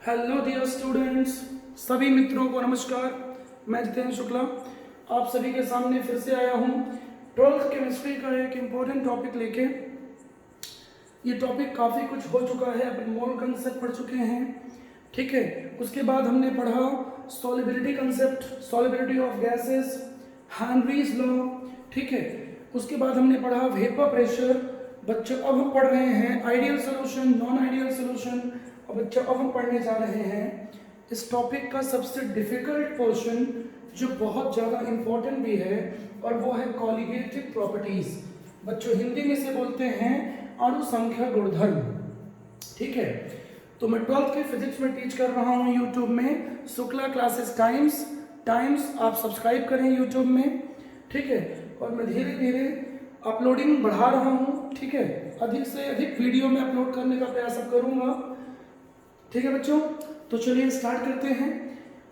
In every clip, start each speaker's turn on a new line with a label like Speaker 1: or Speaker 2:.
Speaker 1: Hello dear students, सभी मित्रों को नमस्कार। मैं जितेंद्र शुक्ला आप सभी के सामने फिर से आया हूँ 12th केमिस्ट्री का एक इम्पोर्टेंट टॉपिक लेके। ये टॉपिक काफ़ी कुछ हो चुका है, अपन मोल कंसेप्ट पढ़ चुके हैं, ठीक है। उसके बाद हमने पढ़ा solubility concept, solubility of gases, Henry's law, ठीक है। उसके बाद हमने पढ़ा वेपर प्रेशर। बच्चों अब हम पढ़ रहे हैं ideal solution, non ideal solution. और बच्चों अब हम पढ़ने जा रहे हैं इस टॉपिक का सबसे डिफिकल्ट पोर्शन जो बहुत ज़्यादा इम्पोर्टेंट भी है, और वो है कॉलिगेटिव प्रॉपर्टीज। बच्चों हिंदी में से बोलते हैं अणु संख्या गुणधर्म, ठीक है। तो मैं 12th के फिजिक्स में टीच कर रहा हूँ यूट्यूब में, शुक्ला क्लासेस टाइम्स आप सब्सक्राइब करें यूट्यूब में, ठीक है। और मैं धीरे धीरे अपलोडिंग बढ़ा रहा हूँ, ठीक है। अधिक से अधिक वीडियो में अपलोड करने का प्रयास करूँगा, ठीक है बच्चों। तो चलिए स्टार्ट करते हैं।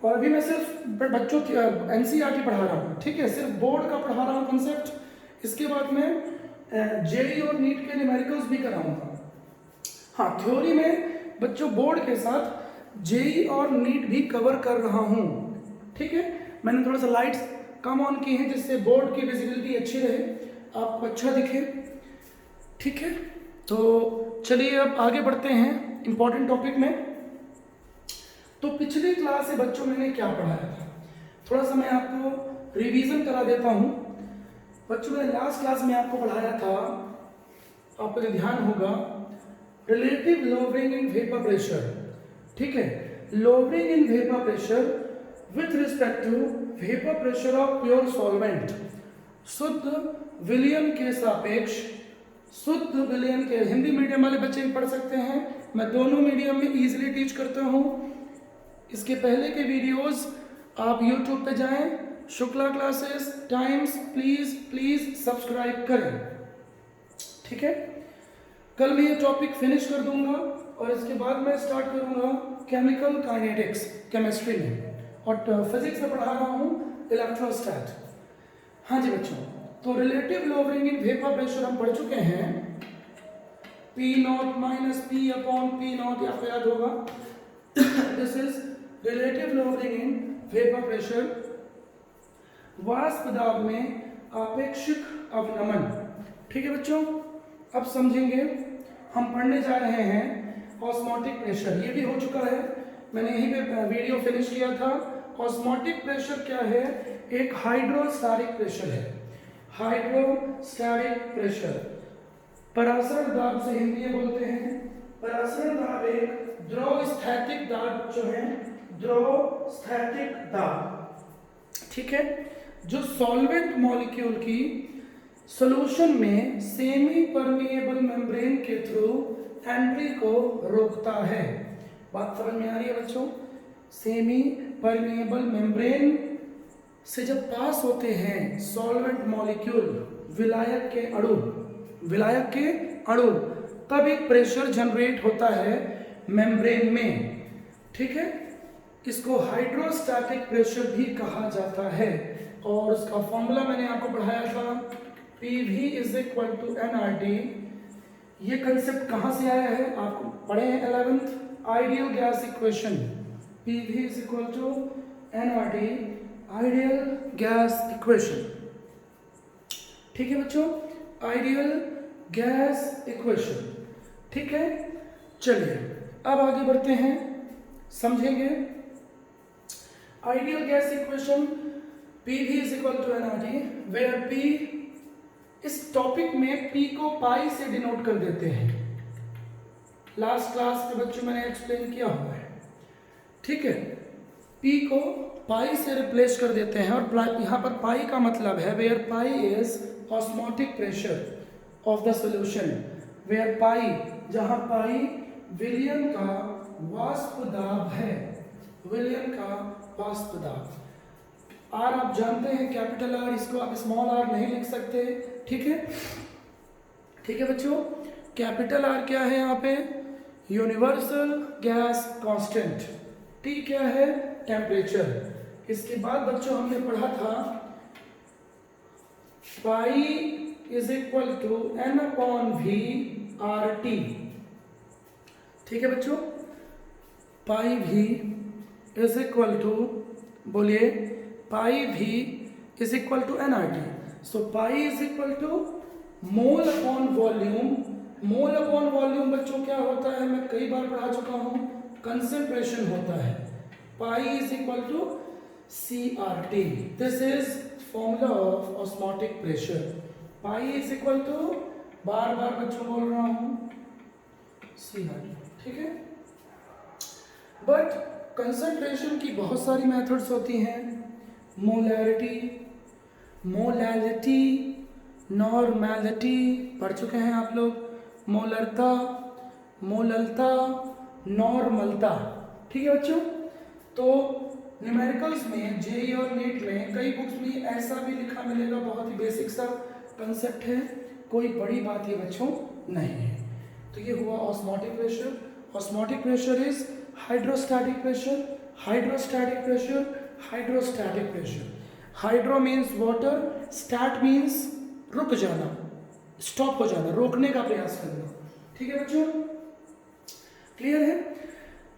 Speaker 1: और अभी मैं सिर्फ बच्चों की एनसीईआरटी पढ़ा रहा हूँ, ठीक है, सिर्फ बोर्ड का पढ़ा रहा हूँ कंसेप्ट। इसके बाद मैं जेईई और नीट के न्यूमेरिकल्स भी कराऊंगा। हाँ, थ्योरी में बच्चों बोर्ड के साथ जेईई और नीट भी कवर कर रहा हूँ, ठीक है। मैंने थोड़ा सा लाइट्स कम ऑन की हैं जिससे बोर्ड की विजिबिलिटी अच्छी रहे, आपको अच्छा दिखे, ठीक है। तो चलिए अब आगे बढ़ते हैं इम्पोर्टेंट टॉपिक में। तो पिछली क्लास से बच्चों मैंने क्या पढ़ाया था, थोड़ा सा मैं आपको रिवीजन करा देता हूँ। बच्चों मैंने लास्ट क्लास में आपको पढ़ाया था, आपको ध्यान होगा, relative lowering in vapour pressure, ठीक है। Lowering in vapour pressure with respect to vapour pressure of pure solvent, शुद्ध विलयन के सापेक्ष, शुद्ध विलयन के। हिंदी मीडियम वाले बच्चे भी पढ़ सकते हैं, मैं दोनों मीडियम में इजीली टीच करता हूँ। इसके पहले के वीडियोस आप YouTube पे जाएं, Shukla classes times, please subscribe करें, ठीक है। कल मैं ये टॉपिक फिनिश कर दूंगा और इसके बाद मैं स्टार्ट करूंगा केमिकल काइनेटिक्स केमिस्ट्री में, और फिजिक्स में पढ़ा रहा हूँ इलेक्ट्रोस्टैट। हाँ जी बच्चों, तो relative lowering in vapour pressure हम पढ़ चुके हैं, P not minus P upon P not, आपको याद होगा। This is relative lowering in vapour pressure, वाष्प दाब में आपेक्षिक अवनमन, ठीक है बच्चों। अब समझेंगे, हम पढ़ने जा रहे हैं ऑस्मोटिक प्रेशर। ये भी हो चुका है, मैंने यहीं पे वीडियो फिनिश किया था। ऑस्मोटिक प्रेशर क्या है? एक हाइड्रोस्टैटिक प्रेशर है, हाइड्रोस्टैटिक प्रेशर। परासरण दाब से हिंदी में बोलते हैं, परासरण दाब एक द्रव स्थैतिक दाब जो है, द्रव स्थैतिक दाब, ठीक है, जो सॉल्वेंट मॉलिक्यूल की सॉल्यूशन में सेमी परमिएबल मेम्ब्रेन के थ्रू एंट्री को रोकता है। बात समझ में आ रही है बच्चों? सेमी परमिएबल मेम्ब्रेन से जब पास होते हैं सॉल्वेंट मॉलिक्यूल, विलायक के अणु, तब एक प्रेशर जनरेट होता है मेम्ब्रेन में, ठीक है। इसको हाइड्रोस्टैटिक प्रेशर भी कहा जाता है, और उसका फॉर्मूला मैंने आपको पढ़ाया था, PV is equal to nRT। ये कंसेप्ट कहाँ से आया है? आपको पढ़े हैं 11th ideal gas equation, PV is equal to nRT, ideal gas equation, ठीक है बच्चों, आइडियल गैस इक्वेशन, ठीक है। चलिए अब आगे बढ़ते हैं, समझेंगे ideal gas equation, PV is equal to nRT, where P, इस टॉपिक में P को पाई से डिनोट कर देते हैं। लास्ट क्लास के बच्चों मैंने एक्सप्लेन किया हुआ है, ठीक है। P को पाई से रिप्लेस कर देते हैं, और यहाँ पर पाई का मतलब है where pi is osmotic pressure of the solution, where pi, जहाँ पाई विलयन का वाष्प दाब है, विलयन का वाष्प दाब। आर आप जानते हैं कैपिटल आर, इसको आप स्मॉल आर नहीं लिख सकते, ठीक है, ठीक है बच्चों। कैपिटल आर क्या है यहाँ पे? Universal gas constant. टी क्या है? टेम्परेचर। इसके बाद बच्चों हमने पढ़ा था pi is equal to n upon V RT, ठीक है बच्चों। पाई भी इज इक्वल टू, बोलिए, पाई भी is equal to nRT। So pi is equal to mole upon volume. Mole upon volume बच्चों क्या होता है, मैं कई बार पढ़ा चुका हूं, कंसंट्रेशन होता है। Pi is equal to CRT। This is formula of osmotic pressure. Pi is equal to, बार बार बच्चों बोल रहा हूं, CRT, ठीक है। बट कंसंट्रेशन की बहुत सारी मेथड्स होती हैं, मोलैरिटी, मोलैलिटी, नॉर्मैलिटी, पढ़ चुके हैं आप लोग, मोलरता, मोललता, नॉर्मलता, ठीक है बच्चों। तो न्यूमेरिकल्स में, जेई और नीट में कई बुक्स में ऐसा भी लिखा मिलेगा, बहुत ही बेसिक सा कंसेप्ट है, कोई बड़ी बात ये बच्चों नहीं है। तो ये हुआ osmotic pressure. Osmotic pressure is hydrostatic pressure, hydrostatic pressure, hydrostatic pressure. Hydro means water, stat means रुक जाना, स्टॉप हो जाना, रोकने का प्रयास करना, ठीक है बच्चों, क्लियर है।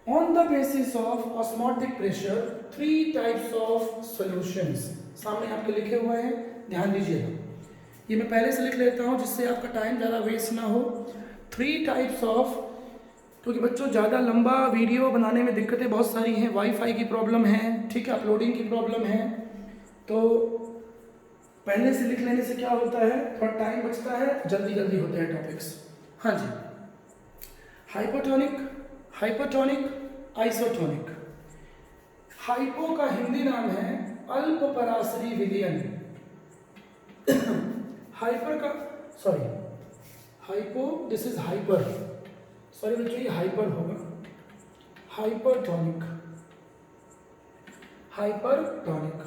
Speaker 1: On the basis of osmotic pressure 3 types of solutions सामने आपके लिखे हुए हैं, ध्यान दीजिएगा। ये मैं पहले से लिख लेता हूं जिससे आपका टाइम ज़्यादा वेस्ट ना हो। 3 टाइप्स ऑफ, क्योंकि बच्चों ज़्यादा लंबा वीडियो बनाने में दिक्कतें बहुत सारी हैं, वाईफाई की प्रॉब्लम है, ठीक है, अपलोडिंग की प्रॉब्लम है, तो पहले से लिख लेने से क्या होता है, थोड़ा टाइम बचता है, जल्दी जल्दी होते हैं टॉपिक्स। हाँ जी, हाइपोटोनिक, हाइपोटोनिक, आइसोटोनिक। हाइपो का हिंदी नाम है अल्प पराशरी विलयन। हाइपर का, sorry, hypo, this is hyper, sorry बच्चों ये हाइपर होगा, हाइपरटोनिक, हाइपरटोनिक।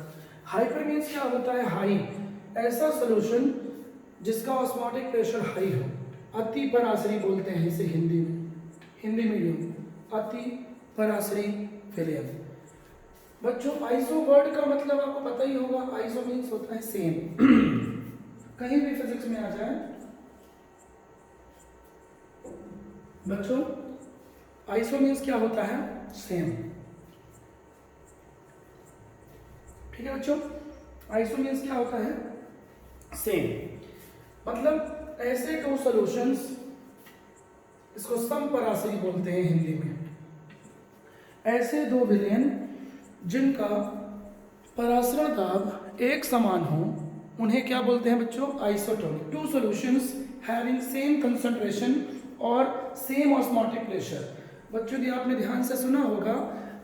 Speaker 1: हाइपर मीन्स क्या होता है, हाई, ऐसा सोल्यूशन जिसका ऑस्मोटिक प्रेशर हाई हो, अति पराशरी बोलते हैं इसे हिंदी में, हिंदी मीडियम, अति पराशरी विलयन। बच्चों आइसो वर्ड का मतलब आपको पता ही होगा, आइसो मीन्स होता है सेम। कहीं भी फिजिक्स में आ जाए बच्चों, आइसो मीन्स क्या होता है, सेम, ठीक है बच्चों। आइसो मीन्स क्या होता है, सेम, मतलब ऐसे 2 सॉल्यूशंस, इसको समपराशरी बोलते हैं हिंदी में, ऐसे 2 विलयन जिनका परासरण दाब एक समान हो, उन्हें क्या बोलते हैं बच्चों, isotonic. 2 solutions having same concentration और सेम ऑस्मोटिक प्रेशर। बच्चों यदि आपने ध्यान से सुना होगा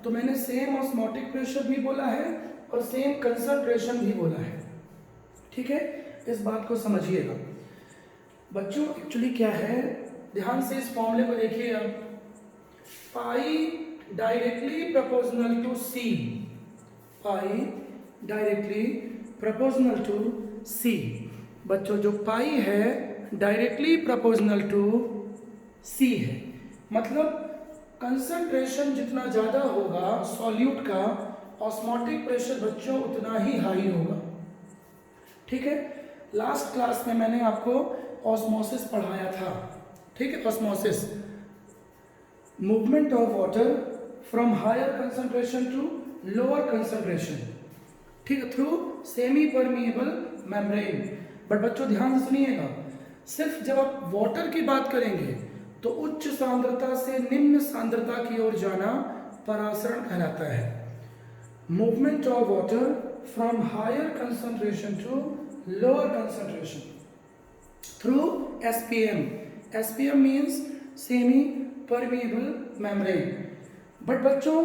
Speaker 1: तो मैंने सेम ऑस्मोटिक प्रेशर भी बोला है और सेम कंसंट्रेशन भी बोला है, ठीक है, इस बात को समझिएगा बच्चों। एक्चुअली क्या है, ध्यान से इस फॉर्मूले को देखिए आप, pi directly proportional to C, pi directly proportional to C. बच्चों जो पाई है डायरेक्टली प्रोपोर्शनल टू सी है, मतलब कंसंट्रेशन जितना ज़्यादा होगा सॉल्यूट का, ऑस्मोटिक प्रेशर बच्चों उतना ही हाई होगा, ठीक है। लास्ट क्लास में मैंने आपको ऑस्मोसिस पढ़ाया था, ठीक है, osmosis, movement of water from higher concentration to lower concentration, ठीक है, through semi permeable membrane. But बच्चों ध्यान से सुनिएगा, सिर्फ जब आप वाटर की बात करेंगे तो उच्च सांद्रता से निम्न सांद्रता की ओर जाना परासरण कहलाता है। Movement of water from higher concentration to lower concentration through SPM। SPM means semi permeable membrane. But बच्चों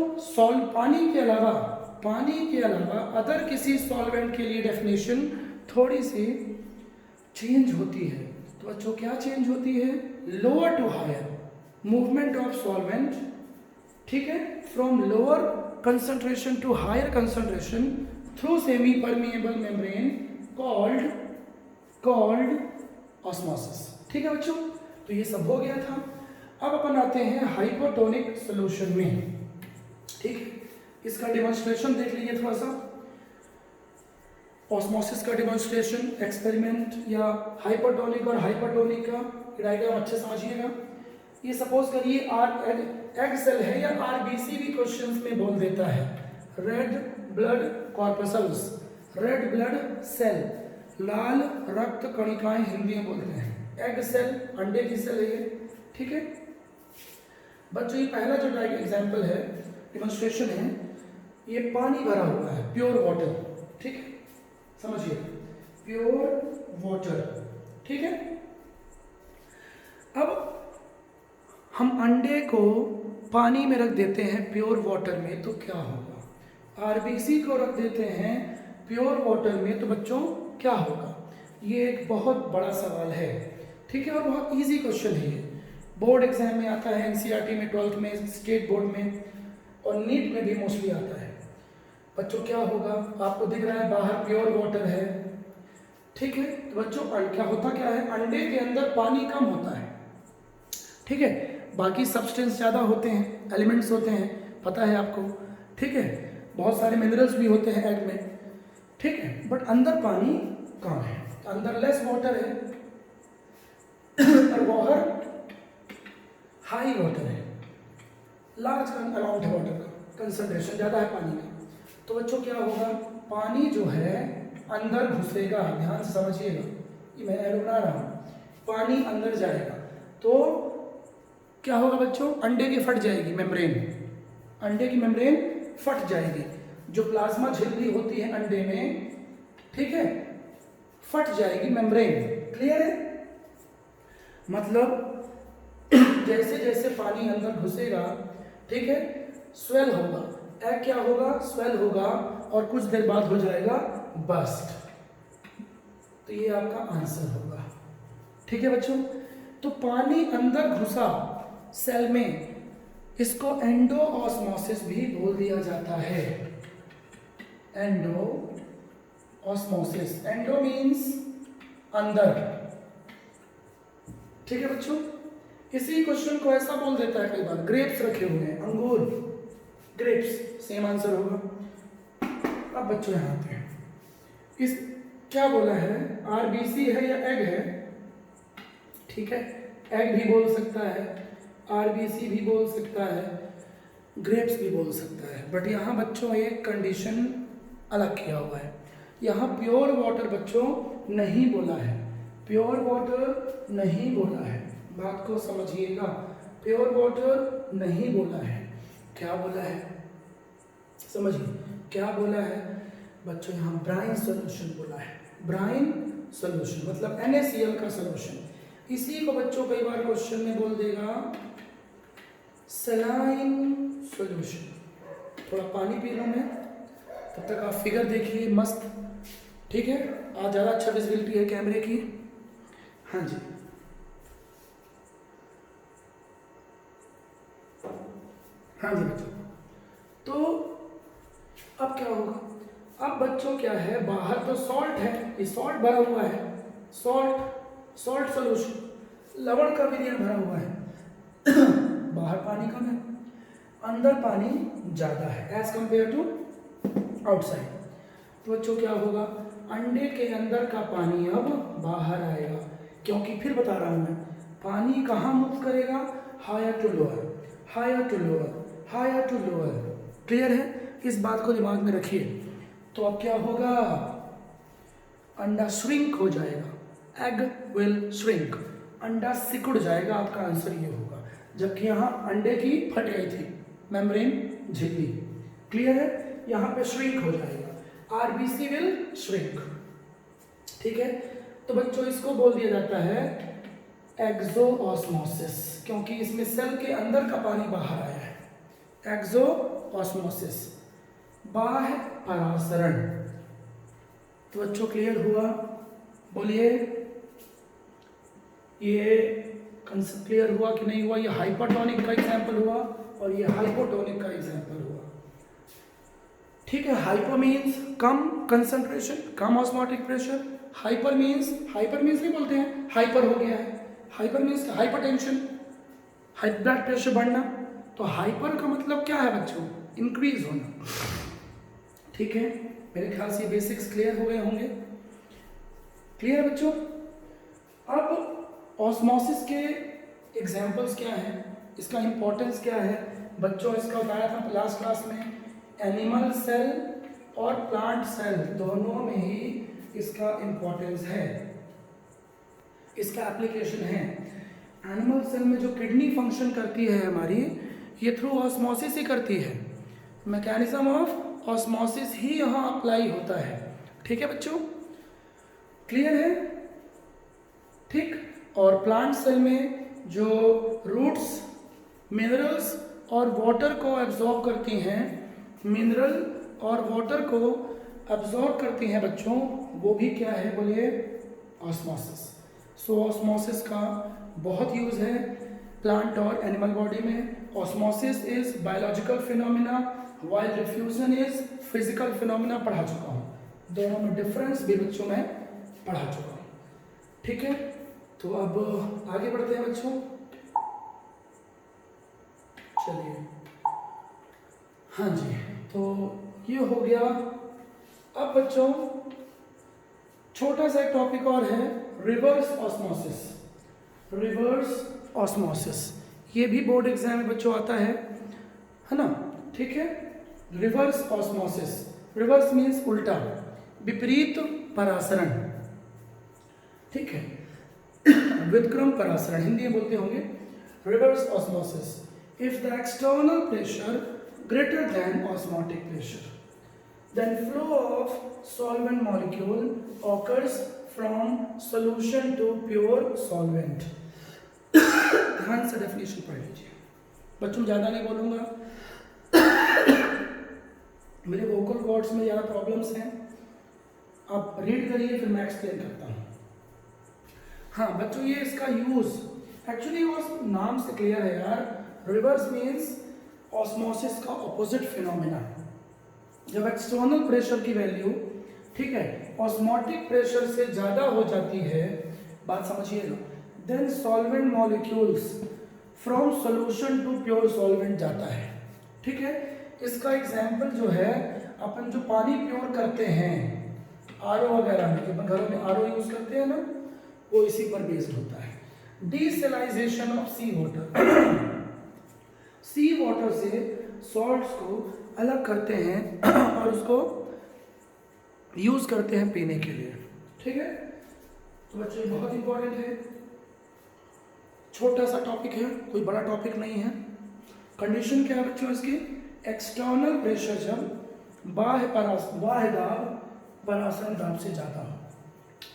Speaker 1: पानी के अलावा अदर किसी सॉल्वेंट के लिए डेफिनेशन थोड़ी सी चेंज होती है। तो बच्चों क्या चेंज होती है, lower to higher, movement of solvent, ठीक है, from lower concentration to higher concentration through semi permeable membrane called osmosis, ठीक है बच्चों। तो ये सब हो गया था। अब अपन आते हैं हाइपोटोनिक सॉल्यूशन में, ठीक है, इसका डेमोन्स्ट्रेशन देख लीजिए थोड़ा सा, ऑस्मोसिस का डेमोन्स्ट्रेशन एक्सपेरिमेंट या हाइपोटोनिक और हाइपरटोनिक का डायग्राम अच्छे समझिएगा। ये सपोज करिए एग सेल है या RBC भी क्वेश्चंस में बोल देता है red blood corpuscles, red blood cell, लाल रक्त कणिकाएं हिंदी में बोलते हैं, एग सेल अंडे की सेल है ये, ठीक है बच्चों। ये पहला जो एग्जाम्पल है, डिमॉन्स्ट्रेशन है, ये पानी भरा हुआ है, प्योर वाटर, ठीक है समझिए, प्योर वाटर, ठीक है। अब हम अंडे को पानी में रख देते हैं प्योर वाटर में तो क्या होगा, आरबीसी को रख देते हैं प्योर वाटर में तो बच्चों क्या होगा। ये एक बहुत बड़ा सवाल है, ठीक है, और बहुत इजी क्वेश्चन है ये, बोर्ड एग्जाम में आता है, एनसीईआरटी में, 12th में, स्टेट बोर्ड में और नीट में भी मोस्टली आता है। बच्चों क्या होगा, आपको दिख रहा है बाहर प्योर वाटर है, ठीक है, तो बच्चों क्या होता क्या है, अंडे के अंदर पानी कम होता है, ठीक है, बाकी सब्सटेंस ज़्यादा होते हैं, एलिमेंट्स होते हैं, पता है आपको, ठीक है, बहुत सारे मिनरल्स भी होते हैं एग में, ठीक है, बट अंदर पानी कम है, अंदर लेस वाटर है और बाहर हाई वाटर है, लार्ज अमाउंट है वाटर का, कंसंट्रेशन ज़्यादा है पानी का। तो बच्चों क्या होगा, पानी जो है अंदर घुसेगा, ध्यान से समझिएगा, ये मैं एरो बना रहा हूँ, पानी अंदर जाएगा तो क्या होगा बच्चों, अंडे की फट जाएगी मेम्ब्रेन, अंडे की मेम्ब्रेन फट जाएगी, जो प्लाज्मा झिल्ली होती है अंडे में, ठीक है, फट जाएगी मेम्ब्रेन, क्लियर है, मतलब जैसे जैसे पानी अंदर घुसेगा, ठीक है, स्वेल होगा, एग क्या होगा, स्वेल होगा और कुछ देर बाद हो जाएगा बस्ट, तो ये आपका आंसर होगा, ठीक है बच्चों। तो पानी अंदर घुसा सेल में, इसको एंडोऑस्मोसिस भी बोल दिया जाता है, एंडोऑस्मोसिस, एंडो मीन्स अंदर, ठीक है बच्चों। इसी क्वेश्चन को ऐसा बोल देता है कई बार, ग्रेप्स रखे हुए हैं, अंगूर, ग्रेप्स, सेम आंसर होगा। अब बच्चों यहाँ आते हैं, इस क्या बोला है, आरबीसी है या एग है, ठीक है, एग भी बोल सकता है, आरबीसी भी बोल सकता है, ग्रेप्स भी बोल सकता है, बट यहाँ बच्चों एक कंडीशन अलग किया हुआ है, यहाँ प्योर वाटर बच्चों नहीं बोला है, प्योर वाटर नहीं बोला है, बात को समझिएगा, प्योर वाटर नहीं बोला है, क्या बोला है समझिए, क्या बोला है बच्चों, यहाँ ब्राइन सॉल्यूशन बोला है, ब्राइन सॉल्यूशन मतलब NaCl का सॉल्यूशन, इसी को बच्चों कई बार क्वेश्चन में बोल देगा सलाइन सॉल्यूशन। थोड़ा पानी पी लूँ मैं, तब तक आप फिगर देखिए मस्त, ठीक है, आज ज़्यादा अच्छा विजिबिलिटी है कैमरे की, हाँ जी, हाँ जी बच्चों। तो अब क्या होगा, अब बच्चों क्या है, बाहर तो सॉल्ट है, ये सॉल्ट भरा हुआ है, सॉल्ट सॉल्यूशन, लवण का विलयन भरा हुआ है बाहर पानी कम है, अंदर पानी ज़्यादा है एज कंपेयर टू आउटसाइड। तो बच्चों क्या होगा, अंडे के अंदर का पानी अब बाहर आएगा, क्योंकि फिर बता रहा हूँ मैं, पानी कहाँ मूव करेगा, higher to lower, higher to lower, higher to lower, clear है, इस बात को दिमाग में रखिए। तो अब क्या होगा, अंडा श्रिंक हो जाएगा, एग विल श्रिंक, अंडा सिकुड़ जाएगा, आपका आंसर ये होगा, जबकि यहाँ अंडे की फट गई थी मेम्ब्रेन झिल्ली, क्लियर है, यहाँ पे श्रिंक हो जाएगा, आरबीसी विल श्रिंक, ठीक है। तो बच्चों इसको बोल दिया जाता है एक्सोऑस्मोसिस, क्योंकि इसमें सेल के अंदर का पानी बाहर आया है, एक्सोऑस्मोसिस, बाह्य परासरण। तो बच्चों क्लियर हुआ, बोलिए ये कंसेप्ट क्लियर हुआ कि नहीं हुआ, ये हाइपरटोनिक का एग्जांपल हुआ और ये हाइपोटोनिक का एग्जांपल हुआ, ठीक है। हाइपर मीन्स कम कंसंट्रेशन, कम ऑस्मोटिक प्रेशर, हाइपर मीन्स नहीं बोलते हैं, हाइपर हो गया है, hyper means hypertension, high blood pressure बढ़ना, तो हाइपर का मतलब क्या है बच्चों, इंक्रीज होना, ठीक है। मेरे ख्याल से बेसिक्स क्लियर हो गए होंगे, क्लियर है बच्चों। अब ऑस्मोसिस के एग्जाम्पल्स क्या हैं, इसका इंपॉर्टेंस क्या है, बच्चों इसका बताया था लास्ट क्लास में, एनिमल सेल और प्लांट सेल दोनों में ही इसका इंपॉर्टेंस है, इसका एप्लीकेशन है। एनिमल सेल में जो किडनी फंक्शन करती है हमारी, ये थ्रू ऑस्मोसिस ही करती है, मैकेनिज्म ऑफ ऑस्मोसिस ही यहाँ अप्लाई होता है। ठीक है बच्चों, क्लियर है? ठीक। और प्लांट सेल में जो रूट्स मिनरल्स और वाटर को एब्जॉर्ब करती हैं, मिनरल और वाटर को एब्जॉर्ब करती हैं बच्चों, वो भी क्या है बोलिए? ऑस्मोसिस। सो ऑस्मोसिस का बहुत यूज़ है प्लांट और एनिमल बॉडी में। Osmosis is biological phenomena while diffusion is physical phenomena पढ़ा चुका हूँ, दोनों में डिफरेंस भी बच्चों में पढ़ा चुका हूँ। ठीक है, तो अब आगे बढ़ते हैं बच्चों। चलिए, हाँ जी, तो ये हो गया। अब बच्चों छोटा सा एक टॉपिक और है, रिवर्स ऑस्मोसिस। रिवर्स ऑस्मोसिस ये भी बोर्ड एग्जाम में बच्चों आता है ना? ठीक है, रिवर्स ऑस्मोसिस, रिवर्स मीन्स उल्टा, विपरीत परासरण। ठीक है, व्युत्क्रम परासरण हिंदी में बोलते होंगे। Reverse osmosis, if the external pressure greater than osmotic pressure, then flow of solvent molecule occurs from solution to pure solvent। ध्यान से डेफिनेशन पढ़ लीजिए बच्चों, ज़्यादा नहीं बोलूँगा, मेरे वोकल कॉर्ड्स में ज़्यादा प्रॉब्लम्स हैं, आप रीड करिए फिर मैं एक्सप्लेन करता हूँ। हाँ बच्चों, ये इसका यूज़ एक्चुअली वो नाम से क्लियर है यार। रिवर्स मीन्स ऑस्मोसिस का ऑपोजिट फिनोमेना। जब एक्सटर्नल प्रेशर की वैल्यू, ठीक है, ऑस्मोटिक प्रेशर से ज़्यादा हो जाती है, बात समझिएगा, then solvent molecules from solution to pure solvent जाता है। ठीक है, इसका एग्जाम्पल जो है, अपन जो पानी प्योर करते हैं आरओ वगैरह में, जो घरों में आरओ यूज़ करते हैं ना, वो इसी पर बेस्ड होता है। Desalinization of sea water, sea water से सॉल्ट्स को अलग करते हैं और उसको यूज करते हैं पीने के लिए। ठीक है, तो बच्चों ये बहुत इंपॉर्टेंट है, छोटा सा टॉपिक है, कोई बड़ा टॉपिक नहीं है। कंडीशन क्या है बच्चों इसकी? एक्सटर्नल प्रेशर जब बाह्य दाब परासरण दाब से ज़्यादा हो।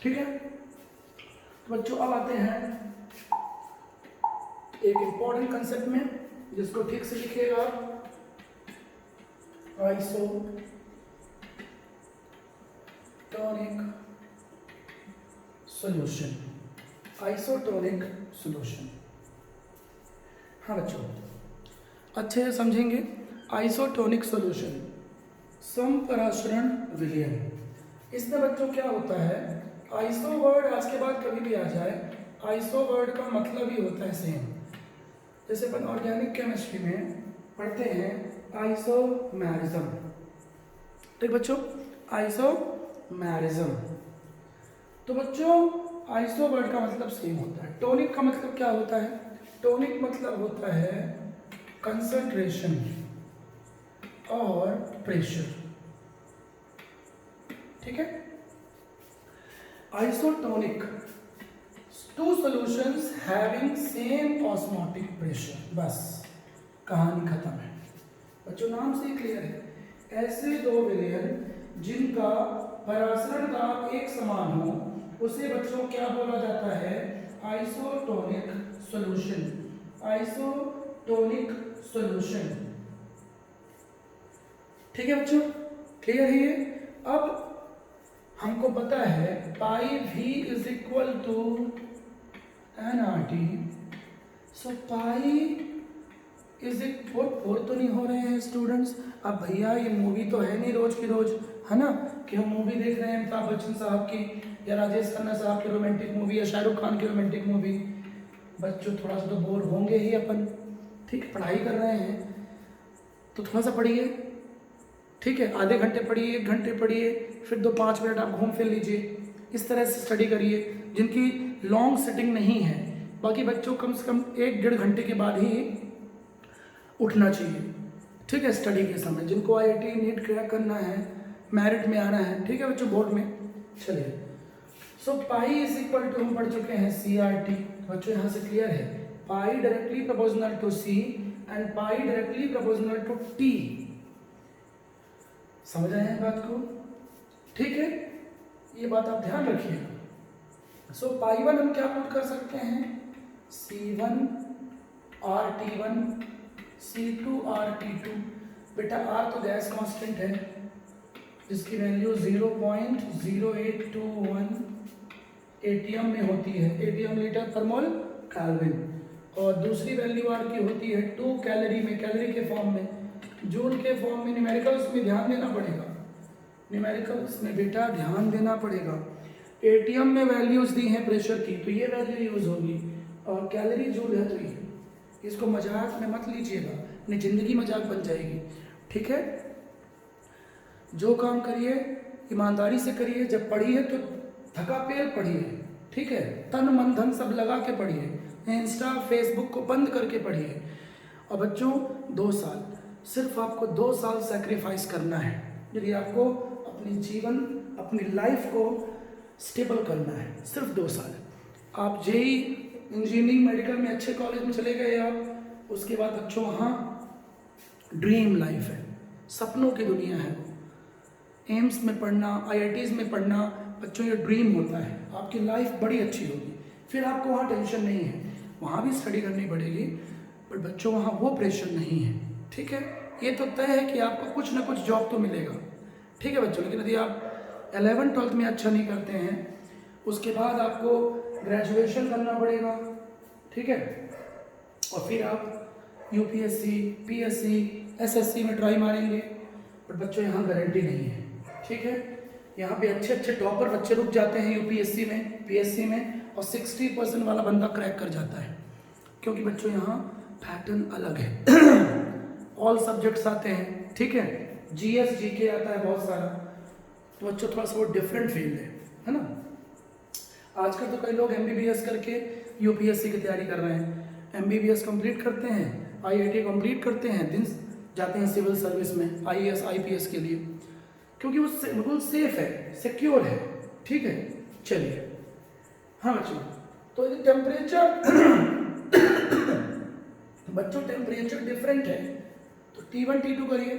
Speaker 1: ठीक है, तो बच्चों अब आते हैं एक इंपॉर्टेंट कंसेप्ट में, जिसको ठीक से लिखिएगा, आइसोटोनिक सॉल्यूशन। आइसोटोनिक सॉल्यूशन, हाँ बच्चों अच्छे से समझेंगे। आइसोटोनिक सॉल्यूशन, समपरासरण विलयन। इसमें बच्चों क्या होता है, आइसो वर्ड आज के बाद कभी भी आ जाए, आइसो वर्ड का मतलब ही होता है सेम। जैसे अपन ऑर्गेनिक केमिस्ट्री में पढ़ते हैं आइसोमेरिज्म। ठीक बच्चों, आइसोमेरिज्म। तो बच्चों आइसो वर्ड का मतलब सेम होता है। टोनिक का मतलब क्या होता है? टोनिक मतलब होता है कंसंट्रेशन और प्रेशर। ठीक है, isotonic, two solutions having same osmotic pressure, बस कहानी खत्म है बच्चों, नाम से क्लियर है। ऐसे दो विलयन जिनका परासरण दाब एक समान हो, उसे बच्चों क्या बोला जाता है? Isotonic solution. Isotonic solution. ठीक है बच्चों, क्लियर है ये? अब हमको पता है pi v is equal to nRT, so pi is equal, four तो नहीं हो रहे हैं स्टूडेंट्स? अब भैया ये मूवी तो है नहीं रोज की रोज, है ना, कि हम मूवी देख रहे हैं अमिताभ बच्चन साहब की या राजेश खन्ना साहब की रोमांटिक मूवी या शाहरुख खान की रोमांटिक मूवी। बच्चों थोड़ा सा तो बोर होंगे ही अपन, ठीक, पढ़ाई कर रहे हैं तो थोड़ा सा पढ़िए। ठीक है, आधे घंटे पढ़िए, 1 घंटे पढ़िए, फिर 2-5 मिनट आप घूम फिर लीजिए, इस तरह से स्टडी करिए। जिनकी लॉन्ग सिटिंग नहीं है, बाकी बच्चों कम से कम 1-1.5 घंटे के बाद ही उठना चाहिए, ठीक है। स्टडी के समय जिनको IIT नीट क्रैक करना है, मेरिट में आना है, ठीक है बच्चों, बोर्ड में। चलिए, सो पाई इज इक्वल टू, हम पढ़ चुके हैं CRT बच्चों, यहाँ से क्लियर है। Pi directly proportional to C and pi directly proportional to T। समझ रहे हैं बात को, ठीक है, ये बात आप ध्यान रखिएगा। सो पाई वन हम क्या पुट कर सकते हैं, C1 RT1 C2 RT2। बेटा R तो गैस कांस्टेंट है जिसकी वैल्यू 0.0821 ATM में होती है, ATM लीटर पर मोल केल्विन। और दूसरी वैल्यू R की होती है 2 कैलोरी में, कैलोरी के फॉर्म में, जूल के फॉर्म में। न्यूमेरिकल्स में ध्यान देना पड़ेगा, न्यूमेरिकल्स में बेटा ध्यान देना पड़ेगा। ATM में वैल्यूज दी हैं प्रेशर की, तो ये वैल्यू यूज होगी, और कैलोरी जूल है तो ये। इसको मजाक में मत लीजिएगा, नहीं जिंदगी मजाक बन जाएगी, ठीक है। जो काम करिए ईमानदारी से करिए, जब पढ़िए तो थका पेल पढ़िए, ठीक है, तन मन धन सब लगा के पढ़िए, इंस्टा फेसबुक को बंद करके पढ़िए। और बच्चों 2 साल, सिर्फ आपको 2 साल सेक्रीफाइस करना है यदि आपको अपनी जीवन, अपनी लाइफ को स्टेबल करना है, सिर्फ 2 साल। आप जेई, इंजीनियरिंग, मेडिकल में अच्छे कॉलेज में चले गए आप, उसके बाद बच्चों वहाँ ड्रीम लाइफ है, सपनों की दुनिया है। एम्स में पढ़ना, IITs में पढ़ना बच्चों ये ड्रीम होता है, आपकी लाइफ बड़ी अच्छी होगी। फिर आपको वहाँ टेंशन नहीं है, वहाँ भी स्टडी करनी पड़ेगी, पर बच्चों वहाँ वो प्रेशर नहीं है, ठीक है। ये तो तय है कि आपको कुछ ना कुछ जॉब तो मिलेगा, ठीक है बच्चों। लेकिन यदि आप 11th-12th में अच्छा नहीं करते हैं, उसके बाद आपको ग्रेजुएशन करना पड़ेगा, ठीक है, और फिर आप UPSC, PSC, SSC में ट्राई मारेंगे। पर बच्चों यहाँ गारंटी नहीं है, ठीक है। यहाँ पे अच्छे अच्छे टॉपर बच्चे रुक जाते हैं UPSC में, PSC में, और 60% वाला बंदा क्रैक कर जाता है, क्योंकि बच्चों यहाँ पैटर्न अलग है। ऑल सब्जेक्ट्स आते हैं, ठीक है, GS GK आता है बहुत सारा, तो बच्चों थोड़ा सा वो डिफरेंट फील्ड है ना। आजकल तो कई लोग MBBS करके UPSC की तैयारी कर रहे हैं, MBBS कंप्लीट करते हैं, IIT कंप्लीट करते हैं, दिन जाते हैं सिविल सर्विस में IAS IPS के लिए, क्योंकि वो बिल्कुल सेफ है, सिक्योर है, ठीक है। चलिए, हाँ बच्चों, तो ये टेम्परेचर बच्चों टेम्परेचर डिफरेंट है, तो T1 T2 करिए।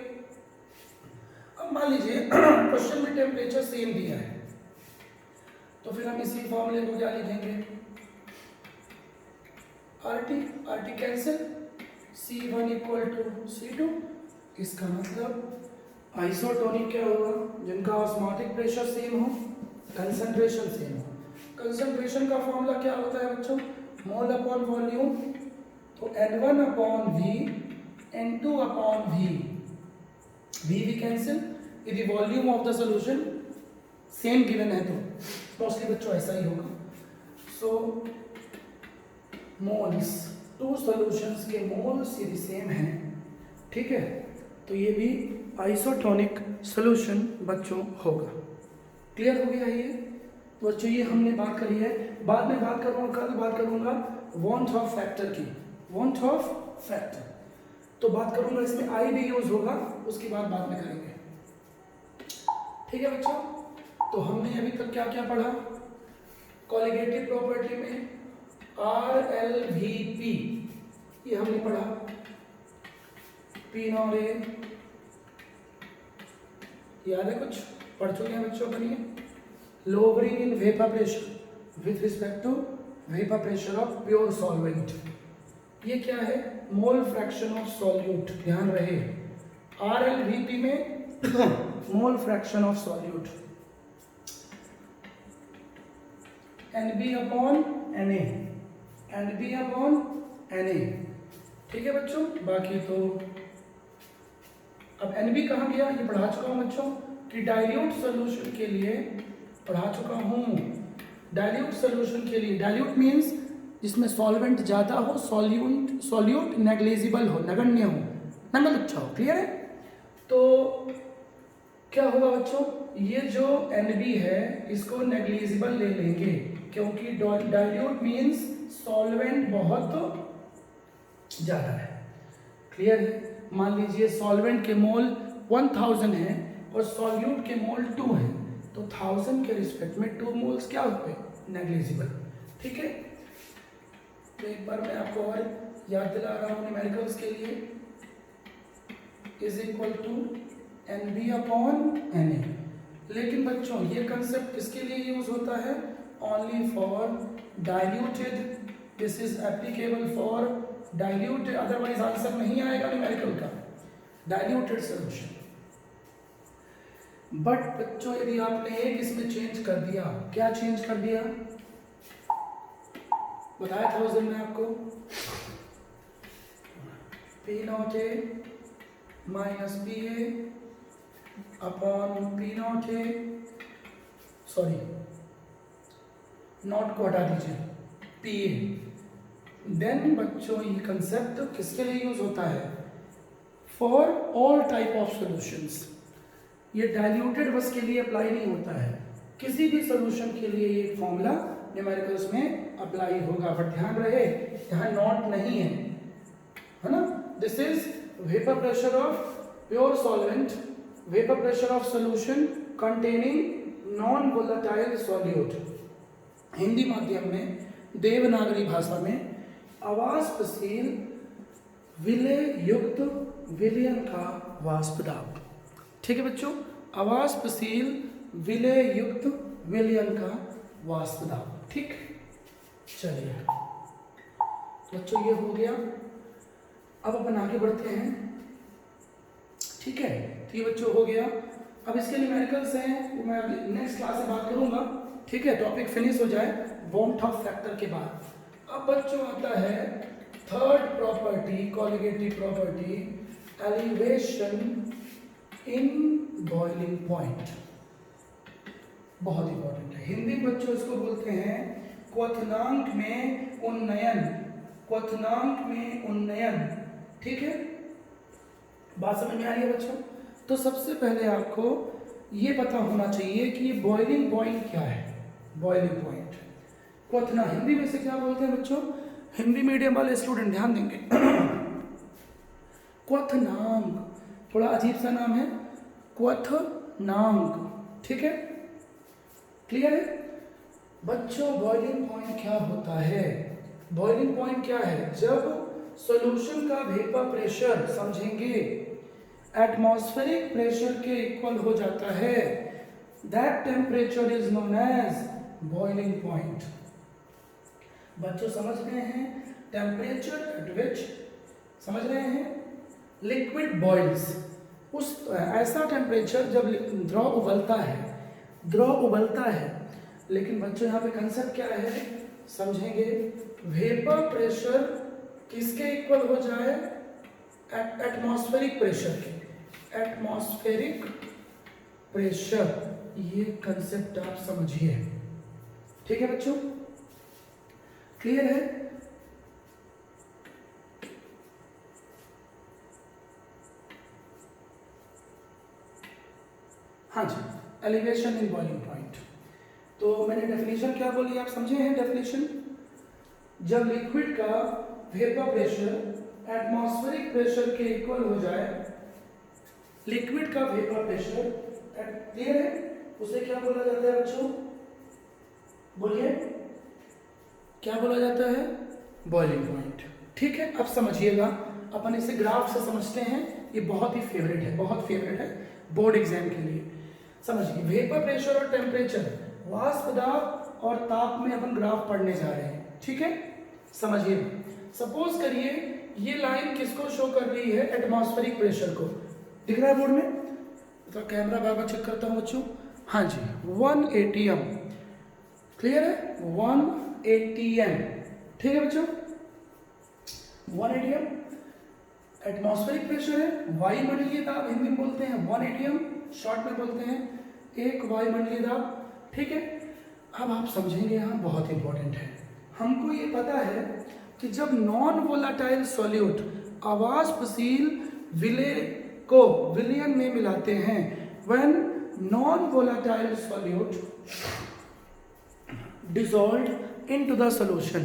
Speaker 1: अब मान लीजिए क्वेश्चन में टेम्परेचर सेम दिया है, तो फिर हम इसी फॉर्मूले को क्या लिखेंगे, RT cancel, C1 equal to C2। इसका मतलब आइसोटोनिक क्या होगा, जिनका ऑस्मोटिक प्रेशर सेम हो, कंसंट्रेशन सेम हो। कंसंट्रेशन का फॉर्मूला क्या होता है बच्चों, मोल अपॉन वॉल्यूम, तो N1 upon V, N2 upon V, V cancel, यदि volume of the solution same given है तो मोस्टली बच्चों ऐसा ही होगा। सो मोल्स, 2 सॉल्यूशंस के मोल्स यदि सेम हैं, ठीक है, तो ये भी आइसोटोनिक सॉल्यूशन बच्चों होगा। क्लियर हो गया ये बच्चों, ये हमने बात करी है। बाद में बात करूँगा, कल बात करूँगा वांट ऑफ फैक्टर की, वांट ऑफ फैक्टर, तो बात करूँगा इसमें I भी यूज होगा, उसकी बात बाद में करेंगे, ठीक है बच्चों। तो हमने अभी तक क्या क्या पढ़ा, कॉलिगेटिव प्रॉपर्टी में RLVP ये हमने पढ़ा, P नॉट A याद है, कुछ पढ़ चुके हैं बच्चों के लिए। Lowering in vapour pressure with respect to vapour pressure of pure solvent, ये क्या है, मोल फ्रैक्शन ऑफ सॉल्यूट, ध्यान रहे RLVP में mole fraction of solute, NB upon NA, NB upon NA, ठीक है बच्चों। बाकी तो अब NB कहाँ गया, ये पढ़ा चुका हूँ बच्चों कि डाइल्यूट सोल्यूशन के लिए पढ़ा चुका हूँ। डाइल्यूट सोल्यूशन के लिए, डाइल्यूट मीन्स जिसमें सॉल्वेंट ज़्यादा हो, सॉल्यूट नेग्लिजिबल हो, नगण्य हो, नगण्य अच्छा हो, क्लियर है। तो क्या होगा बच्चों, ये जो NB है इसको नेग्लिजिबल ले लेंगे, क्योंकि डाइल्यूट मीन्स सॉल्वेंट बहुत ज़्यादा है, क्लियर है? मान लीजिए सॉल्वेंट के मोल 1000 है और सॉल्यूट के मोल 2 है, तो 1000 के रिस्पेक्ट में 2 मोल्स क्या हुए? नेग्लिजिबल। ठीक है, तो एक बार मैं आपको और याद दिला रहा हूँ न्यूमेरिकल्स के लिए, is equal to NB upon Na। लेकिन बच्चों ये कंसेप्ट किसके लिए यूज होता है? Only for diluted, this is applicable for diluted, otherwise answer नहीं आएगा न्यूमेरिकल का, डाइल्यूटेड सॉल्यूशन। बट बच्चों यदि आपने एक इसमें चेंज कर दिया, क्या चेंज कर दिया? बताया था उस दिन मैं आपको, P0A minus PA upon P0A, sorry not को हटा दीजिए, PA। देन बच्चों ये कंसेप्ट किसके लिए यूज होता है? For all type of solutions. ये डाइल्यूटेड बस के लिए अप्लाई नहीं होता है, किसी भी सॉल्यूशन के लिए ये फॉर्मूला न्यूमेरिकल्स में अप्लाई होगा। बट ध्यान रहे यहाँ नॉट नहीं है ना? This is vapour pressure of pure solvent, vapour pressure of solution containing non volatile solute. Hindi माध्यम में, देवनागरी भाषा में, अवाष्पशील विलय युक्त विलयन का वाष्प दाब। ठीक है बच्चों, अवाष्पशील विलय युक्त विलयन का वाष्प दाब। ठीक, चलिए बच्चों ये हो गया। अब अपन आगे बढ़ते हैं। ठीक है, तो ये बच्चों हो गया। अब इसके न्यूमेरिकल्स हैं वो मैं नेक्स्ट क्लास में बात करूंगा। ठीक है, टॉपिक फिनिश हो जाए बॉन्ड टॉप फैक्टर के बाद। अब बच्चों आता है third property, colligative property, elevation in boiling point. बहुत इंपॉर्टेंट है। हिंदी बच्चों इसको बोलते हैं क्वथनांक में उन्नयन, क्वथनांक में उन्नयन। ठीक है, बात समझ में आ रही है बच्चों? तो सबसे पहले आपको ये पता होना चाहिए कि ये बॉइलिंग पॉइंट क्या है। बॉइलिंग पॉइंट क्वथना हिंदी में से क्या बोलते हैं बच्चों? हिंदी मीडियम वाले स्टूडेंट ध्यान देंगे। क्वथनांक, थोड़ा अजीब सा नाम है, क्वथनांक। ठीक है, क्लियर है बच्चों? बॉइलिंग पॉइंट क्या होता है? बॉइलिंग पॉइंट क्या है? जब सॉल्यूशन का वेपर प्रेशर, समझेंगे, एटमॉस्फेरिक प्रेशर के इक्वल हो जाता है, that temperature is known as boiling point. बच्चों समझ रहे हैं? टेम्परेचर एट विच, समझ रहे हैं, लिक्विड बॉइल्स, उस ऐसा टेम्परेचर जब द्रव उबलता है, द्रव उबलता है। लेकिन बच्चों यहाँ पे कंसेप्ट क्या है, समझेंगे, वेपर प्रेशर किसके इक्वल हो जाए? एटमॉस्फेरिक प्रेशर के, एटमॉस्फेरिक प्रेशर, ये कंसेप्ट आप समझिए। ठीक है बच्चों, क्लियर है? हाँ जी, एलिवेशन इन बॉइलिंग पॉइंट। तो मैंने डेफिनेशन क्या बोली, आप समझे हैं डेफिनेशन? जब लिक्विड का वेपर प्रेशर एटमॉस्फेरिक प्रेशर के इक्वल हो जाए, लिक्विड का वेपर प्रेशर, क्लियर है, उसे क्या बोला जाता है बच्चों? बोलिए, क्या बोला जाता है? Boiling point. ठीक है, अब समझिएगा, अपन इसे ग्राफ से समझते हैं। ये बहुत ही फेवरेट है, बहुत फेवरेट है बोर्ड एग्जाम के लिए। समझिए, वेपर प्रेशर और टेम्परेचर, वाष्प दाब और ताप में अपन ग्राफ पढ़ने जा रहे हैं। ठीक है, समझिए, सपोज करिए ये लाइन किसको शो कर रही है? एटमॉस्फेरिक प्रेशर को। दिख रहा है बोर्ड में? तो कैमरा बार बार चेक करता हूं बच्चों। हाँ जी, 1 atm, क्लियर है, 1 atm। ठीक है बच्चों, 1 atm एटमॉस्फेरिक प्रेशर है, वायुमंडलीय दाब हिंदी में बोलते हैं 1 atm, शॉर्ट में बोलते हैं एक वायुमंडलीय दाब। ठीक है, अब आप समझेंगे, यहाँ बहुत इंपॉर्टेंट है। हमको ये पता है कि जब नॉन वोलाटाइल सॉल्यूट अवाष्पशील विलय को विलयन में मिलाते हैं, when non volatile solute dissolved into the solution,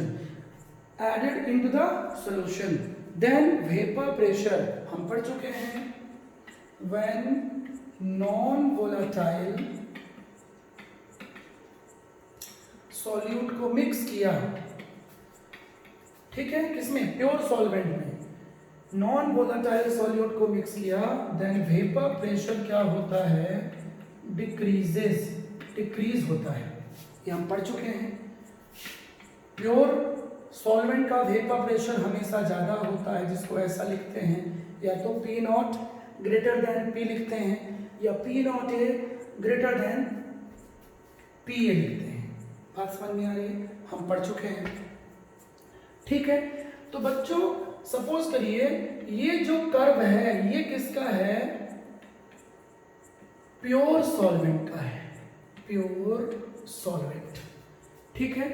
Speaker 1: added into the solution, then vapour pressure हम पढ़ चुके हैं, व्हेन नॉन वोलेटाइल सॉल्यूट को मिक्स किया, ठीक है, किसमें, प्योर सॉल्वेंट में नॉन वोलेटाइल सॉल्यूट को मिक्स किया, देन वेपर प्रेशर क्या होता है, डिक्रीज होता है। ये हम पढ़ चुके हैं। प्योर सॉल्वेंट का वेपर प्रेशर हमेशा ज़्यादा होता है, जिसको ऐसा लिखते हैं, या तो P not greater than P लिखते हैं, या P not a greater than P A लिखते हैं। बात समझ में आ रही है, हम पढ़ चुके हैं, ठीक है। तो बच्चों सपोज करिए ये जो कर्व है ये किसका है, प्योर सॉल्वेंट का है, प्योर सॉल्वेंट, ठीक है।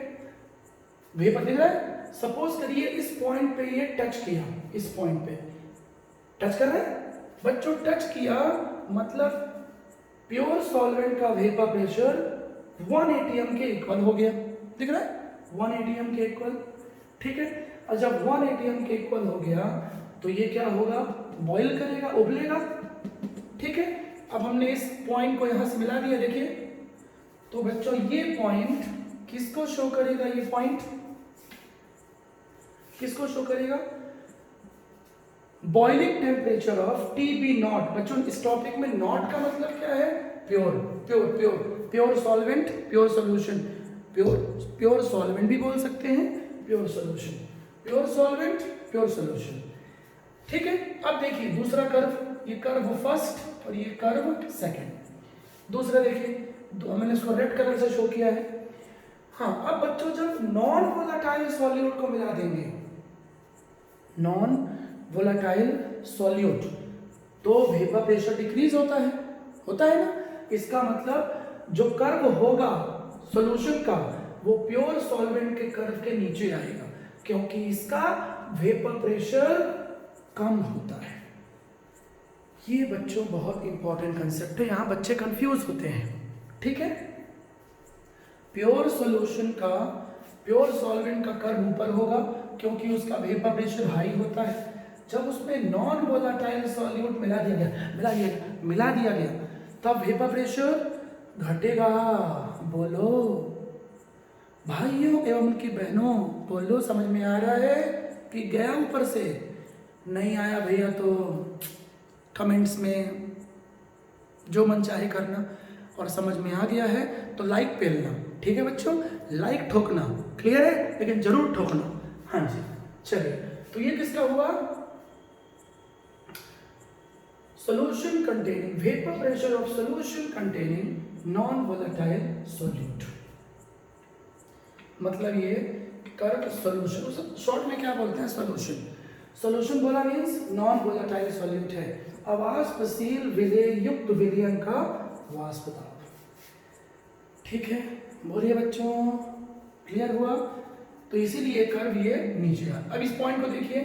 Speaker 1: वेपर दिख रहा है, सपोज करिए इस पॉइंट पे ये टच किया, इस पॉइंट पे टच कर रहा है बच्चों, टच किया मतलब प्योर सॉल्वेंट का वेपर प्रेशर 1 atm के इक्वल हो गया, दिख रहा है 1 atm के इक्वल, ठीक है। और जब 1 atm के इक्वल हो गया तो ये क्या होगा, बॉईल करेगा, उबलेगा, ठीक है। अब हमने इस पॉइंट को यहां से मिला दिया, देखिए, तो बच्चों ये पॉइंट किसको शो करेगा, ये पॉइंट किसको शो करेगा, boiling temperature of TB not. बच्चों इस टॉपिक में नॉट का मतलब क्या है, pure, pure pure pure solvent, pure solution, pure solvent भी बोल सकते हैं, pure solution, pure solvent, pure solution, ठीक है। अब देखिए दूसरा कर्व, ये कर्व फर्स्ट और ये कर्व सेकंड। दूसरा देखिए, मैंने इसको रेड कलर से शो किया है। हाँ, अब बच्चों जब नॉन वोलेटाइल सॉल्यूट को मिला देंगे, नॉन वोलेटाइल सॉल्यूट, तो वेपर प्रेशर डिक्रीज होता है ना। इसका मतलब जो कर्व होगा सॉल्यूशन का वो प्योर सॉल्वेंट के कर्व के नीचे आएगा, क्योंकि इसका वेपर प्रेशर कम होता है। ये बच्चों बहुत इंपॉर्टेंट कंसेप्ट है, यहां बच्चे कंफ्यूज होते हैं, ठीक है। प्योर सॉल्यूशन का, प्योर सॉल्वेंट का कर्व ऊपर होगा क्योंकि उसका वेपर प्रेशर हाई होता है। जब उसमें नॉन वोलेटाइल सॉल्यूट मिला दिया गया तब वेपर प्रेशर घटेगा। बोलो भाइयों एवं उनकी बहनों, बोलो समझ में आ रहा है कि गया ऊपर से, नहीं आया भैया तो कमेंट्स में जो मन चाहे करना, और समझ में आ गया है तो लाइक पेलना, ठीक है बच्चों, लाइक ठोकना, क्लियर है, लेकिन जरूर ठोकना। हाँ जी, चलिए, तो ये किसका हुआ, solution containing vapor pressure of solution containing non volatile solute, मतलब ये कर्व सॉल्यूशन, शॉर्ट में क्या बोलते हैं, सॉल्यूशन। सॉल्यूशन बोला मींस नॉन वोलेटाइल सॉल्यूट है, अवाष्पशील विलेय युक्त विलयन का वाष्प दाब, ठीक है। बोलिए बच्चों, क्लियर हुआ। तो इसीलिए कर्व ये नीचे आ। अब इस पॉइंट को देखिए,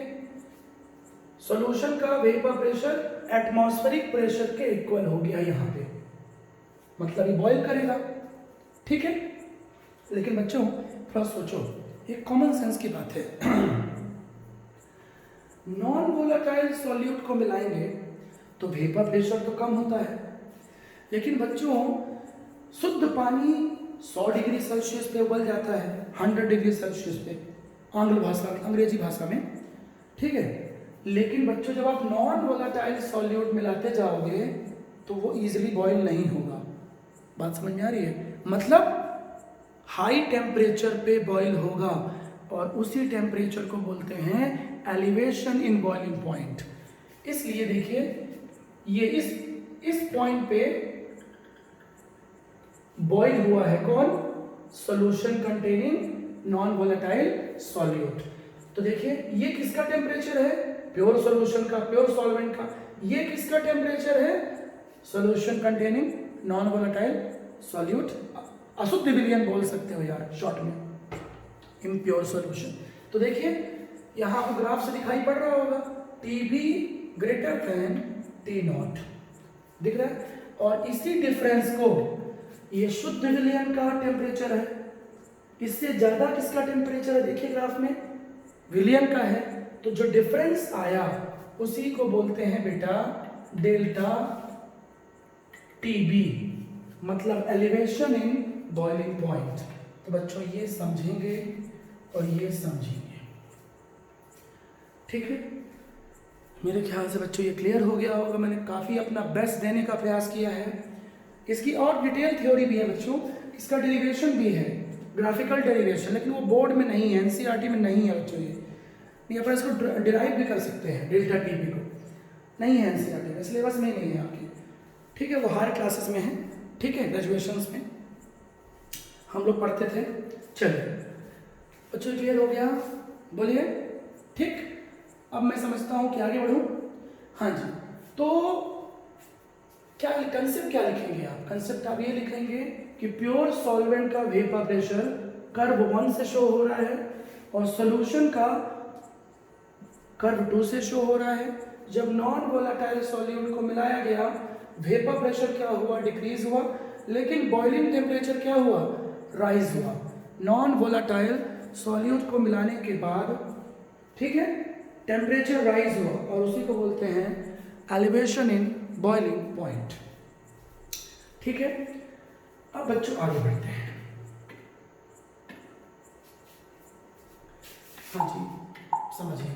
Speaker 1: सॉल्यूशन का वेपर प्रेशर एटमॉस्फेरिक प्रेशर के इक्वल हो गया यहां पे, मतलब ये बॉईल करेगा, ठीक है। लेकिन बच्चों थोड़ा सोचो, एक कॉमन सेंस की बात है, नॉन वोलेटाइल सॉल्यूट को मिलाएंगे तो वेपर प्रेशर तो कम होता है, लेकिन बच्चों शुद्ध पानी 100 डिग्री सेल्सियस पे उबल जाता है, 100 डिग्री सेल्सियस पे, अंग्रेजी भाषा में, ठीक है। लेकिन बच्चों जब आप नॉन वोलेटाइल सॉल्यूट मिलाते जाओगे तो वो इजीली बॉईल नहीं होगा। बात समझ में आ रही है, मतलब हाई टेम्परेचर पे बॉईल होगा, और उसी टेम्परेचर को बोलते हैं एलिवेशन इन बॉइलिंग पॉइंट। इसलिए देखिए ये इस पॉइंट पे बॉईल हुआ है कौन, solution containing non volatile solute. तो देखिए ये किसका टेम्परेचर है, प्योर सॉल्यूशन का, प्योर सॉल्वेंट का। ये किसका टेम्परेचर है, solution containing non volatile solute, अशुद्ध विलयन बोल सकते हो यार शॉर्ट में, इम्प्योर सॉल्यूशन। तो देखिए यहां आपको ग्राफ से दिखाई पड़ रहा होगा, TB greater than T not, दिख रहा है। और इसी डिफरेंस को, ये शुद्ध विलयन का टेम्परेचर है, इससे ज्यादा किसका टेम्परेचर है, देखिए ग्राफ में विलयन का है, तो जो डिफरेंस आया उसी को बोलते हैं बेटा डेल्टा टीबी, मतलब एलिवेशन इन बॉइलिंग पॉइंट। तो बच्चों ये समझेंगे और ये समझेंगे, ठीक है। मेरे ख्याल से बच्चों ये क्लियर हो गया होगा। मैंने काफ़ी अपना बेस्ट देने का प्रयास किया है। इसकी और डिटेल थ्योरी भी है बच्चों, इसका डेरिवेशन भी है, ग्राफिकल डेरिवेशन, लेकिन वो बोर्ड में नहीं है, एनसीईआरटी में नहीं है बच्चों। ये अपन इसको डिराइव भी कर सकते हैं, डेल्टा टीबी को, नहीं है एनसीईआरटी में, सिलेबस में ही नहीं है आपकी, ठीक है। वो हायर क्लासेस में है, ठीक है, ग्रेजुएशंस में हम लोग पढ़ते थे। चलिए बच्चों क्लियर हो गया, बोलिए, ठीक। अब मैं समझता हूँ कि आगे बढ़ूँ। हाँ जी, तो क्या कंसेप्ट क्या लिखेंगे आप? कंसेप्ट आप ये लिखेंगे कि प्योर सॉल्वेंट का वेपर प्रेशर कर्व 1 से शो हो रहा है और सॉल्यूशन का कर्व 2 से शो हो रहा है। जब नॉन वोलेटाइल सॉल्यूट को मिलाया गया, वेपर प्रेशर क्या हुआ? डिक्रीज हुआ, लेकिन बॉइलिंग टेम्परेचर क्या हुआ? राइज हुआ। नॉन वोलेटाइल सॉल्यूट को मिलाने के बाद, ठीक है, टेम्परेचर राइज हुआ और उसी को बोलते हैं एलिवेशन इन बॉइलिंग पॉइंट, ठीक है। अब बच्चों आगे बढ़ते हैं। हाँ जी, समझिए।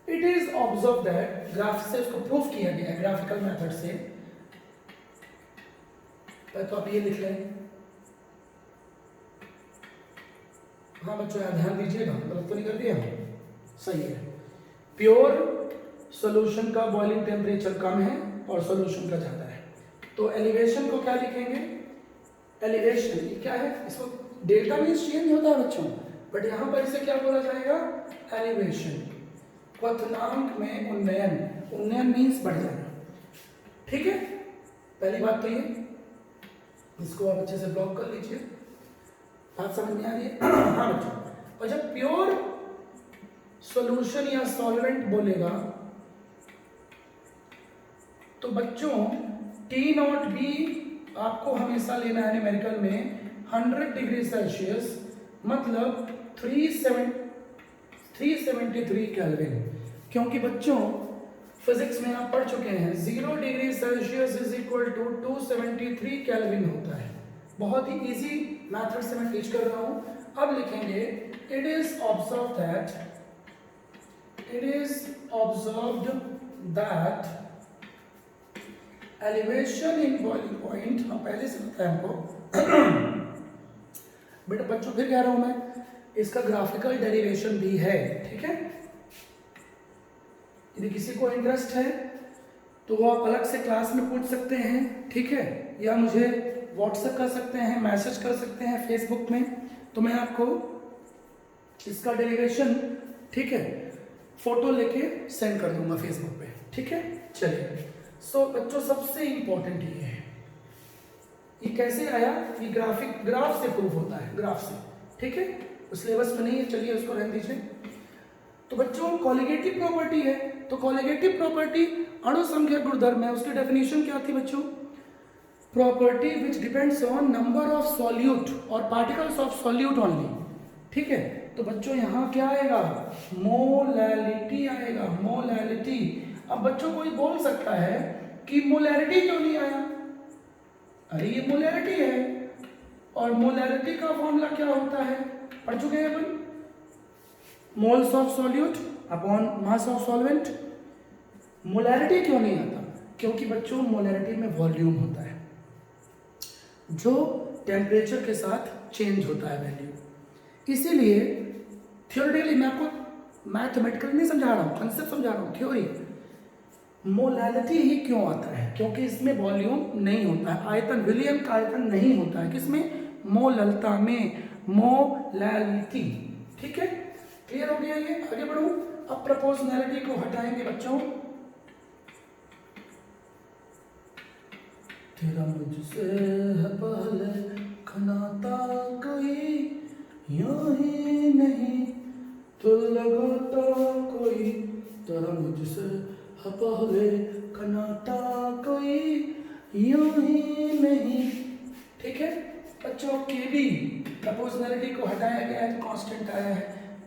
Speaker 1: It is observe that, graph से उसको प्रूफ किया गया है, ग्राफिकल मेथड से। तो आप ये लिख लें। हाँ बच्चों यार ध्यान दीजिएगा, गलत तो नहीं कर दिया, सही है। प्योर सॉल्यूशन का बॉइलिंग टेम्परेचर कम है और सॉल्यूशन का ज़्यादा है, तो एलिवेशन को क्या लिखेंगे? एलिवेशन ये क्या है? इसको डेल्टा मीन्स चेंज होता है बच्चों, बट यहाँ पर इसे क्या बोला जाएगा? एलिवेशन। क्वथनांक में उन्नयन, उन्नयन मीन्स बढ़ जाना, ठीक है। पहली बात तो ये, इसको आप अच्छे से ब्लॉक कर लीजिए, बात समझ में आ रही है? हाँ बच्चों, और जब प्योर सॉल्यूशन या सॉल्वेंट बोलेगा तो बच्चों टी नॉट बी आपको हमेशा लेना है न्यूमेरिकल में 100 डिग्री सेल्सियस, मतलब 373 केल्विन, क्योंकि बच्चों फिजिक्स में आप पढ़ चुके हैं 0 degree Celsius is equal to 273 kelvin होता है। बहुत ही इजी मेथड से मैं टीच कर रहा हूं। अब लिखेंगे it is observed that elevation in boiling point, हम पहले से बताया हमको बेटा बच्चों फिर कह रहा हूं मैं, इसका ग्राफिकल डेरिवेशन भी है, ठीक है। यदि किसी को इंटरेस्ट है तो वो आप अलग से क्लास में पूछ सकते हैं, ठीक है, या मुझे व्हाट्सएप कर सकते हैं, मैसेज कर सकते हैं फेसबुक में, तो मैं आपको इसका डेरिवेशन, ठीक है, फोटो लेके सेंड कर दूंगा फेसबुक पे, ठीक है। चलिए, सो बच्चों सबसे इंपॉर्टेंट ये है, ये कैसे आया? ये ग्राफ से प्रूफ होता है, ग्राफ से, ठीक है। सिलेबस में नहीं है, चलिए उसको रहने दीजिए। तो बच्चों कॉलिगेटिव प्रॉपर्टी है, तो कॉलिगेटिव प्रॉपर्टी अणु संख्या गुणधर्म है, उसकी डेफिनेशन क्या थी बच्चों? Property which depends on number of solute और पार्टिकल्स ऑफ सॉल्यूट ओनली, ठीक है। तो बच्चों यहाँ क्या आएगा? मोलैलिटी आएगा, मोलैलिटी। अब बच्चों कोई बोल सकता है कि मोलैरिटी क्यों नहीं आया? अरे ये मोलैरिटी है, और मोलैरिटी का फॉर्मूला क्या होता है? पढ़ चुके हैं अपन, moles of solute upon mass of solvent. Molarity क्यों नहीं आता? क्योंकि बच्चों मोलैरिटी में वॉल्यूम होता है जो टेम्परेचर के साथ चेंज होता है वैल्यू, इसीलिए थ्योरेटिकली मैं आपको मैथमेटिकली नहीं समझा रहा हूँ, कंसेप्ट समझा रहा हूँ, थ्योरी। मोलैलिटी ही क्यों आता है? क्योंकि इसमें वॉल्यूम नहीं होता है, आयतन, विलियम का आयतन नहीं होता है, किसमें? मोललता में, मोलैलिटी, ठीक है। क्लियर हो गया ये? आगे बढ़ूं। अब प्रोपोर्शनैलिटी को हटाएंगे बच्चों। तेरा मुझसे है पहले खनाता कोई यूं ही नहीं, तो लगाता कोई, तेरा मुझसे है पहले खनाता कोई यूं ही नहीं, ठीक है बच्चों। केबी प्रोपोर्शनैलिटी को हटाया गया है तो कांस्टेंट आया है,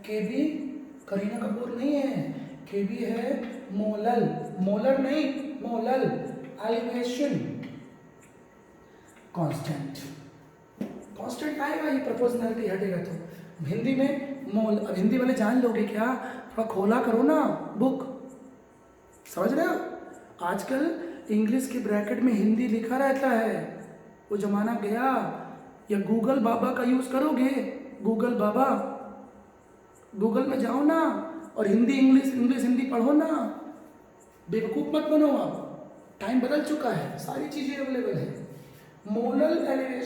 Speaker 1: केबी करीना कपूर नहीं है, केबी है मोलल, मोलर नहीं, मोलल। एलिवेशन कांस्टेंट, कांस्टेंट आएगा, ये प्रोपोर्शनैलिटी हटेगा तो। हिंदी में मोल, अब हिंदी वाले जान लोगे क्या, थोड़ा खोला करो ना बुक, समझ रहे हो। आजकल इंग्लिश के ब्रैकेट में हिंदी लिखा रहता है, वो जमाना गया। या गूगल बाबा का यूज करोगे, गूगल बाबा, गूगल में जाओ ना और हिंदी इंग्लिश, इंग्लिश हिंदी पढ़ो ना, बेवकूफ मत बनो आप, टाइम बदल चुका है, सारी चीजें अवेलेबल है। Molal elevation